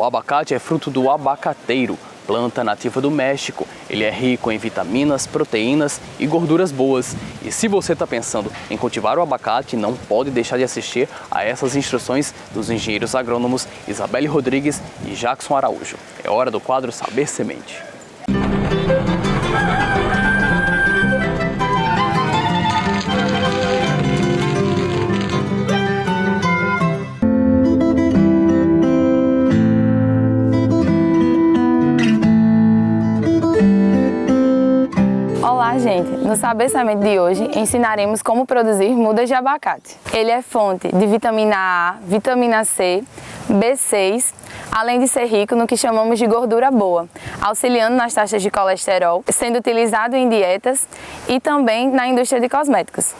abacate é fruto do abacateiro, planta nativa do México. Ele é rico em vitaminas, proteínas e gorduras boas. E se você está pensando em cultivar o abacate, não pode deixar de assistir a essas instruções dos engenheiros agrônomos Isabelle Rodrigues e Jackson Araújo. É hora do quadro Saber Semente. Olá, gente! No Saber Semente de hoje, ensinaremos como produzir mudas de abacate. Ele é fonte de vitamina A, vitamina C, B6, além de ser rico no que chamamos de gordura boa, auxiliando nas taxas de colesterol, sendo utilizado em dietas e também na indústria de cosméticos.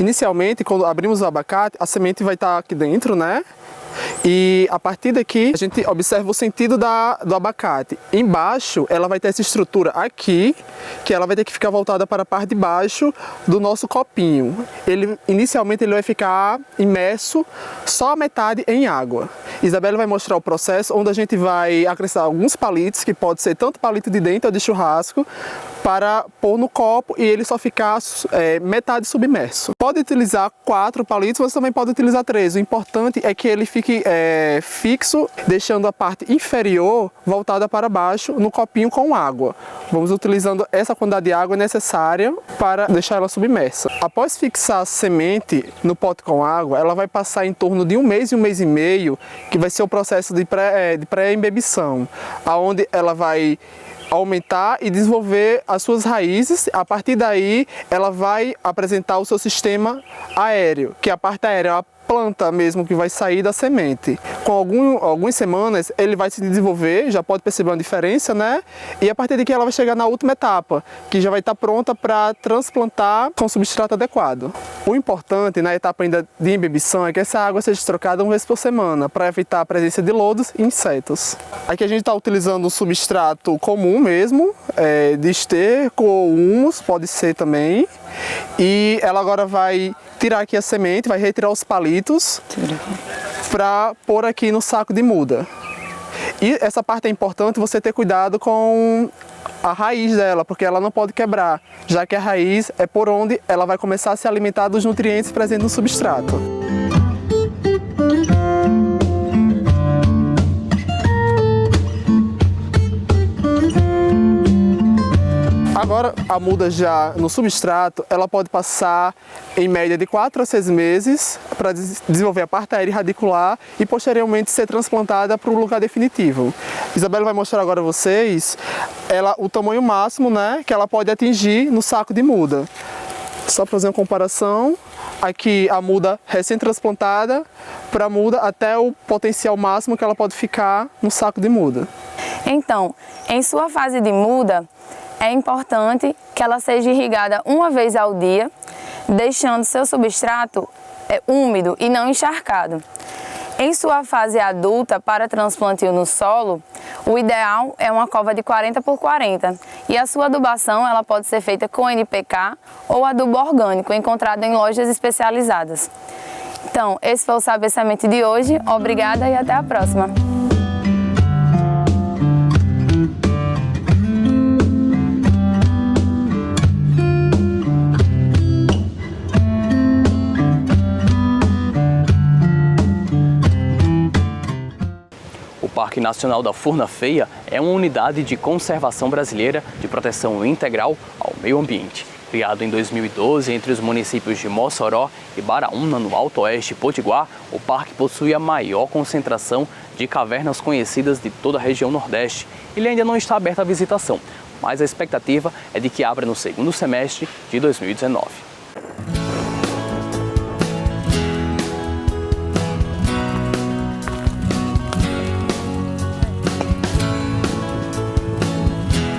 Inicialmente, quando abrimos o abacate, a semente vai estar aqui dentro, né? E a partir daqui a gente observa o sentido do abacate. Embaixo ela vai ter essa estrutura aqui, que ela vai ter que ficar voltada para a parte de baixo do nosso copinho. Inicialmente ele vai ficar imerso só a metade em água. Isabelle vai mostrar o processo onde a gente vai acrescentar alguns palitos, que pode ser tanto palito de dente ou de churrasco, para pôr no copo e ele só ficar metade submerso. Pode utilizar 4 palitos, mas também pode utilizar 3. O importante é que ele fique fixo, deixando a parte inferior voltada para baixo no copinho com água. Vamos utilizando essa quantidade de água necessária para deixar ela submersa. Após fixar a semente no pote com água, ela vai passar em torno de 1 mês e 1 mês e meio, que vai ser o processo de pré-embebição, onde ela vai aumentar e desenvolver as suas raízes. A partir daí, ela vai apresentar o seu sistema aéreo, que é a parte aérea, a planta mesmo que vai sair da semente. Com algumas semanas ele vai se desenvolver, já pode perceber uma diferença, né? E a partir daqui ela vai chegar na última etapa, que já vai estar pronta para transplantar com substrato adequado. O importante na etapa ainda de embebição é que essa água seja trocada 1 vez por semana, para evitar a presença de lodos e insetos. Aqui a gente está utilizando um substrato comum mesmo, de esterco ou humus, pode ser também. E ela agora vai tirar aqui a semente, vai retirar os palitos para pôr aqui no saco de muda. E essa parte é importante você ter cuidado com a raiz dela, porque ela não pode quebrar, já que a raiz é por onde ela vai começar a se alimentar dos nutrientes presentes no substrato. Agora, a muda já no substrato, ela pode passar em média de 4 a 6 meses para desenvolver a parte aérea radicular e posteriormente ser transplantada para o lugar definitivo. Isabelle vai mostrar agora a vocês o tamanho máximo, né, que ela pode atingir no saco de muda. Só para fazer uma comparação, aqui a muda recém-transplantada para a muda até o potencial máximo que ela pode ficar no saco de muda. Então, em sua fase de muda, é importante que ela seja irrigada 1 vez ao dia, deixando seu substrato úmido e não encharcado. Em sua fase adulta, para transplantio no solo, o ideal é uma cova de 40 por 40 e a sua adubação ela pode ser feita com NPK ou adubo orgânico, encontrado em lojas especializadas. Então, esse foi o Saber Semente de hoje. Obrigada e até a próxima! O Parque Nacional da Furna Feia é uma unidade de conservação brasileira de proteção integral ao meio ambiente. Criado em 2012 entre os municípios de Mossoró e Baraúna, no Alto Oeste Potiguar, o parque possui a maior concentração de cavernas conhecidas de toda a região Nordeste. Ele ainda não está aberto à visitação, mas a expectativa é de que abra no segundo semestre de 2019.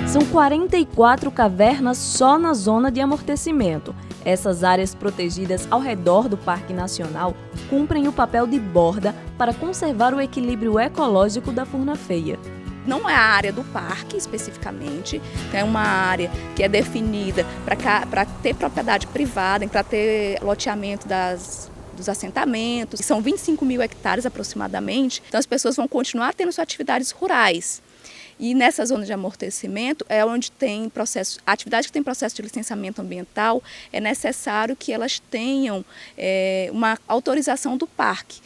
São 44 cavernas só na zona de amortecimento. Essas áreas protegidas ao redor do Parque Nacional cumprem o papel de borda para conservar o equilíbrio ecológico da Furna Feia. Não é a área do parque especificamente, é uma área que é definida para ter propriedade privada, para ter loteamento dos assentamentos. São 25 mil hectares aproximadamente, então as pessoas vão continuar tendo suas atividades rurais. E nessa zona de amortecimento é onde tem atividade que tem processo de licenciamento ambiental, é necessário que elas tenham uma autorização do parque.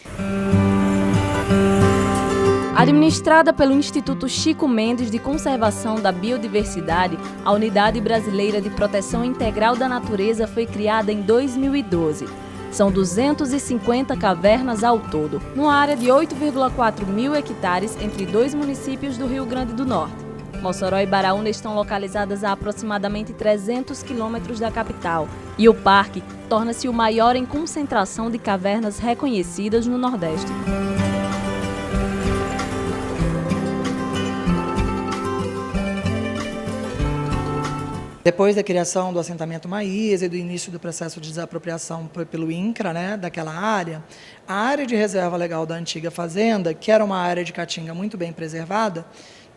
Administrada pelo Instituto Chico Mendes de Conservação da Biodiversidade, a Unidade Brasileira de Proteção Integral da Natureza foi criada em 2012. São 250 cavernas ao todo, numa área de 8,4 mil hectares entre 2 municípios do Rio Grande do Norte. Mossoró e Baraúna estão localizadas a aproximadamente 300 quilômetros da capital e o parque torna-se o maior em concentração de cavernas reconhecidas no Nordeste. Depois da criação do assentamento Maísa e do início do processo de desapropriação pelo INCRA, né, daquela área, a área de reserva legal da antiga fazenda, que era uma área de caatinga muito bem preservada,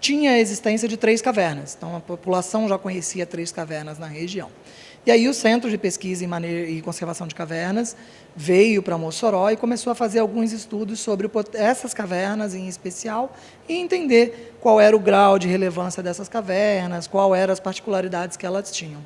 tinha a existência de 3 cavernas. Então, a população já conhecia 3 cavernas na região. E aí o Centro de Pesquisa e Conservação de Cavernas veio para Mossoró e começou a fazer alguns estudos sobre essas cavernas em especial e entender qual era o grau de relevância dessas cavernas, qual eram as particularidades que elas tinham.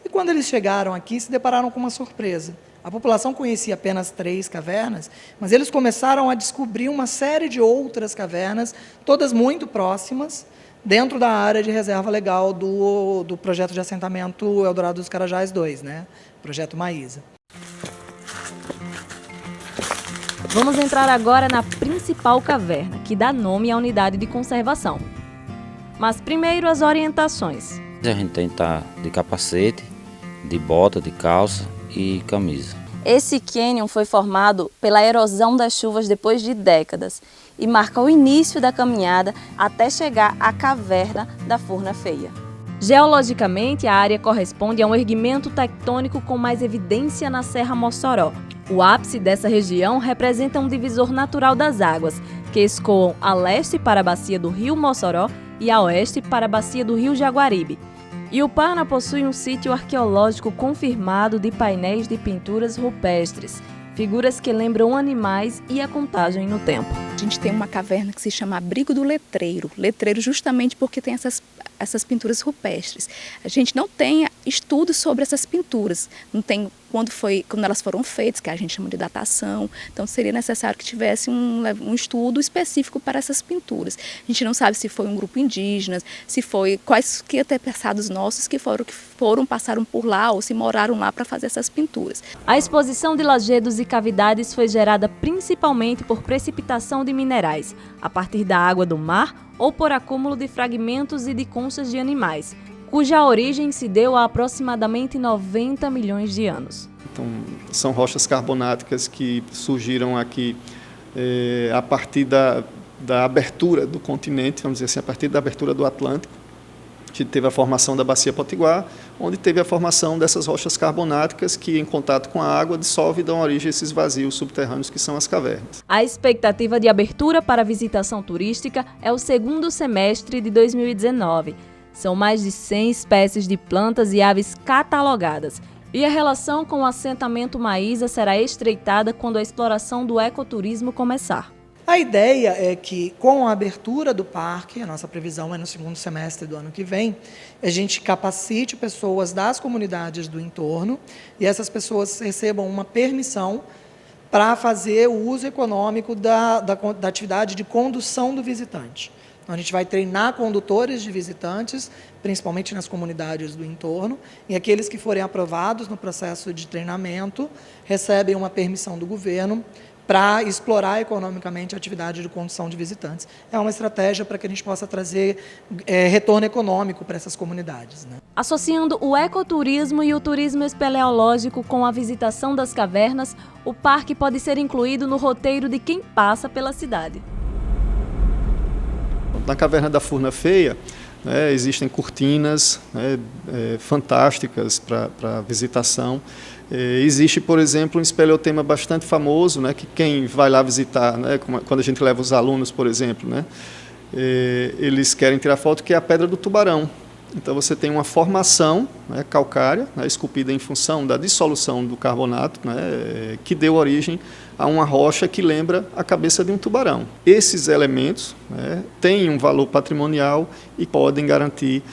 E quando eles chegaram aqui, se depararam com uma surpresa. A população conhecia apenas 3 cavernas, mas eles começaram a descobrir uma série de outras cavernas, todas muito próximas, dentro da área de reserva legal do projeto de assentamento Eldorado dos Carajás 2, né? Projeto Maísa. Vamos entrar agora na principal caverna, que dá nome à unidade de conservação. Mas primeiro as orientações. A gente tem que estar de capacete, de bota, de calça e camisa. Esse cânion foi formado pela erosão das chuvas depois de décadas e marca o início da caminhada até chegar à caverna da Furna Feia. Geologicamente, a área corresponde a um erguimento tectônico com mais evidência na Serra Mossoró. O ápice dessa região representa um divisor natural das águas, que escoam a leste para a bacia do rio Mossoró e a oeste para a bacia do rio Jaguaribe. E o Parna possui um sítio arqueológico confirmado de painéis de pinturas rupestres, figuras que lembram animais e a contagem no tempo. A gente tem uma caverna que se chama Abrigo do Letreiro. Letreiro justamente porque tem essas pinturas rupestres. A gente não tem estudos sobre essas pinturas, não tem quando elas foram feitas, que a gente chama de datação. Então seria necessário que tivesse um estudo específico para essas pinturas. A gente não sabe se foi um grupo indígena, se foi quais que antepassados nossos que passaram por lá ou se moraram lá para fazer essas pinturas. A exposição de lajedos e cavidades foi gerada principalmente por precipitação de minerais, a partir da água do mar ou por acúmulo de fragmentos e de conchas de animais, cuja origem se deu há aproximadamente 90 milhões de anos. Então, são rochas carbonáticas que surgiram aqui a partir da abertura do continente, vamos dizer assim, a partir da abertura do Atlântico. A gente teve a formação da Bacia Potiguar, onde teve a formação dessas rochas carbonáticas que, em contato com a água, dissolve e dão origem a esses vazios subterrâneos que são as cavernas. A expectativa de abertura para a visitação turística é o segundo semestre de 2019. São mais de 100 espécies de plantas e aves catalogadas. E a relação com o assentamento Maísa será estreitada quando a exploração do ecoturismo começar. A ideia é que, com a abertura do parque, a nossa previsão é no segundo semestre do ano que vem, a gente capacite pessoas das comunidades do entorno e essas pessoas recebam uma permissão para fazer o uso econômico da atividade de condução do visitante. Então, a gente vai treinar condutores de visitantes, principalmente nas comunidades do entorno, e aqueles que forem aprovados no processo de treinamento recebem uma permissão do governo para explorar economicamente a atividade de condução de visitantes. É uma estratégia para que a gente possa trazer retorno econômico para essas comunidades, né? Associando o ecoturismo e o turismo espeleológico com a visitação das cavernas, o parque pode ser incluído no roteiro de quem passa pela cidade. Na caverna da Furna Feia, existem cortinas fantásticas para visitação. Existe, por exemplo, um espeleotema bastante famoso, que quem vai lá visitar, quando a gente leva os alunos, por exemplo, eles querem tirar foto, que é a Pedra do Tubarão. Então você tem uma formação, né, calcária, né, esculpida em função da dissolução do carbonato, né, que deu origem a uma rocha que lembra a cabeça de um tubarão. Esses elementos, né, têm um valor patrimonial e podem garantir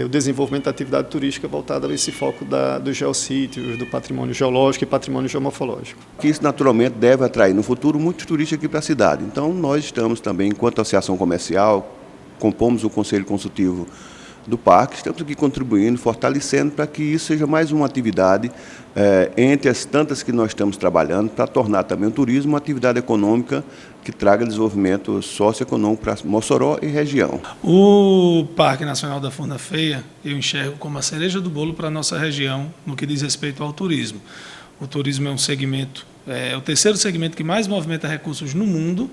o desenvolvimento da atividade turística voltada a esse foco dos geossítios, do patrimônio geológico e patrimônio geomorfológico. Isso naturalmente deve atrair no futuro muitos turistas aqui para a cidade. Então nós estamos também, enquanto associação comercial, compomos o Conselho Consultivo do Parque, estamos aqui contribuindo, fortalecendo para que isso seja mais uma atividade entre as tantas que nós estamos trabalhando, para tornar também o turismo uma atividade econômica que traga desenvolvimento socioeconômico para Mossoró e região. O Parque Nacional da Furna Feia eu enxergo como a cereja do bolo para a nossa região no que diz respeito ao turismo. O turismo é um segmento, é o terceiro segmento que mais movimenta recursos no mundo,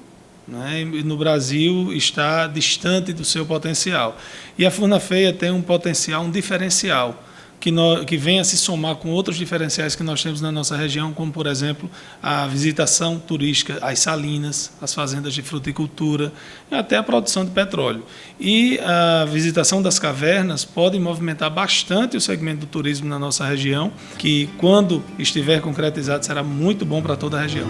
né, e no Brasil está distante do seu potencial. E a Furna Feia tem um potencial, um diferencial, que vem a se somar com outros diferenciais que nós temos na nossa região, como, por exemplo, a visitação turística, as salinas, as fazendas de fruticultura, e até a produção de petróleo. E a visitação das cavernas pode movimentar bastante o segmento do turismo na nossa região, que, quando estiver concretizado, será muito bom para toda a região.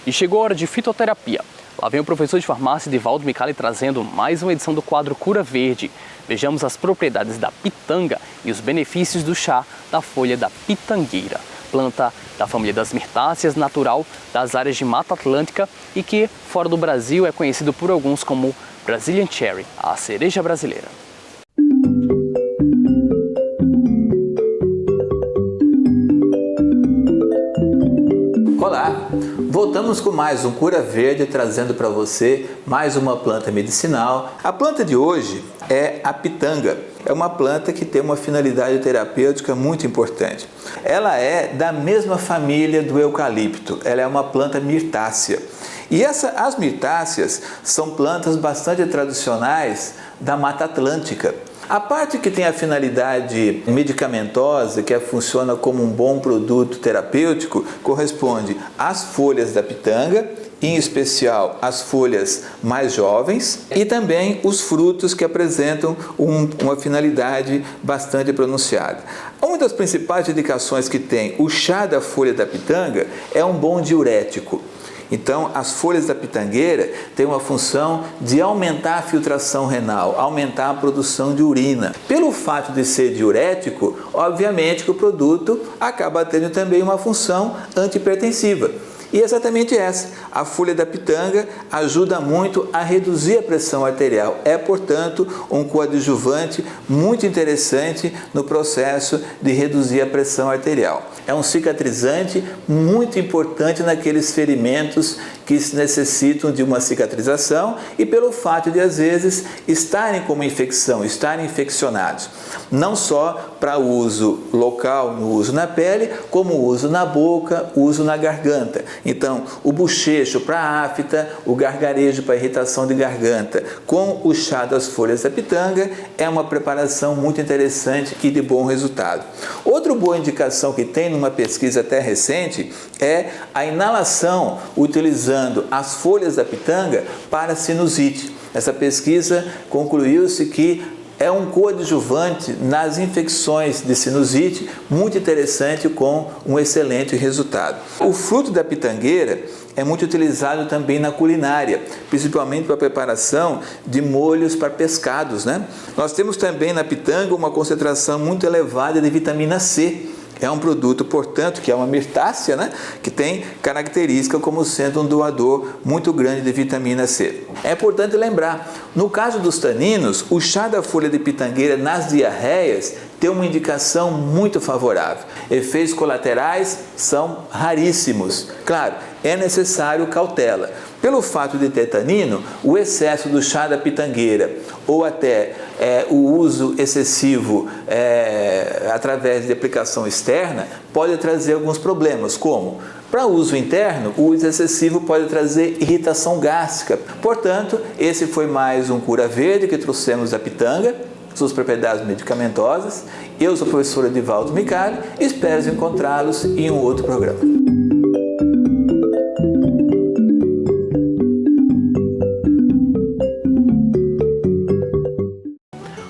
E chegou a hora de fitoterapia. Lá vem o professor de farmácia Divaldo Micali trazendo mais uma edição do quadro Cura Verde. Vejamos as propriedades da pitanga e os benefícios do chá da folha da pitangueira, planta da família das mirtáceas, natural das áreas de Mata Atlântica e que, fora do Brasil, é conhecido por alguns como Brazilian Cherry, a cereja brasileira. Olá! Voltamos com mais um Cura Verde, trazendo para você mais uma planta medicinal. A planta de hoje é a pitanga. É uma planta que tem uma finalidade terapêutica muito importante. Ela é da mesma família do eucalipto. Ela é uma planta mirtácea. E as mirtáceas são plantas bastante tradicionais da Mata Atlântica. A parte que tem a finalidade medicamentosa, que funciona como um bom produto terapêutico, corresponde às folhas da pitanga, em especial as folhas mais jovens, e também os frutos que apresentam uma finalidade bastante pronunciada. Uma das principais indicações que tem o chá da folha da pitanga é um bom diurético. Então, as folhas da pitangueira têm uma função de aumentar a filtração renal, aumentar a produção de urina. Pelo fato de ser diurético, obviamente que o produto acaba tendo também uma função antihipertensiva. E exatamente essa, a folha da pitanga ajuda muito a reduzir a pressão arterial. É, portanto, um coadjuvante muito interessante no processo de reduzir a pressão arterial. É um cicatrizante muito importante naqueles ferimentos que necessitam de uma cicatrização e pelo fato de, às vezes, estarem como infecção, estarem infeccionados. Não só para uso local, no uso na pele, como uso na boca, uso na garganta. Então, o bochecho para a afta, o gargarejo para a irritação de garganta, com o chá das folhas da pitanga, é uma preparação muito interessante e de bom resultado. Outra boa indicação que tem numa pesquisa até recente é a inalação utilizando as folhas da pitanga para sinusite. Essa pesquisa concluiu-se que é um coadjuvante nas infecções de sinusite, muito interessante, com um excelente resultado. O fruto da pitangueira é muito utilizado também na culinária, principalmente para a preparação de molhos para pescados, né? Nós temos também na pitanga uma concentração muito elevada de vitamina C. É um produto, portanto, que é uma mirtácea, né? Que tem característica como sendo um doador muito grande de vitamina C. É importante lembrar, no caso dos taninos, o chá da folha de pitangueira nas diarreias tem uma indicação muito favorável. Efeitos colaterais são raríssimos. Claro, é necessário cautela. Pelo fato de ter tanino, o excesso do chá da pitangueira ou até o uso excessivo através de aplicação externa pode trazer alguns problemas, como para uso interno, o uso excessivo pode trazer irritação gástrica. Portanto, esse foi mais um Cura Verde que trouxemos da pitanga, suas propriedades medicamentosas. Eu sou o professor Edivaldo Micali e espero encontrá-los em um outro programa.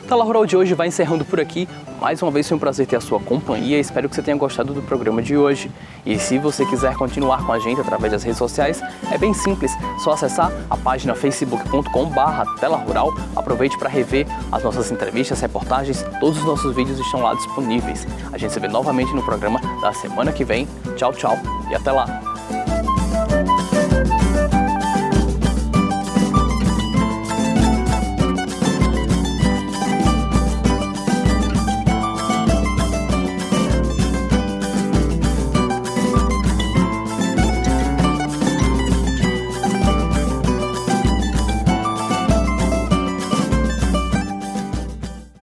O Tela Rural de hoje vai encerrando por aqui. Mais uma vez foi um prazer ter a sua companhia. Espero que você tenha gostado do programa de hoje. E se você quiser continuar com a gente através das redes sociais, é bem simples. Só acessar a página facebook.com/Tela Rural. Aproveite para rever as nossas entrevistas, reportagens. Todos os nossos vídeos estão lá disponíveis. A gente se vê novamente no programa da semana que vem. Tchau, tchau e até lá.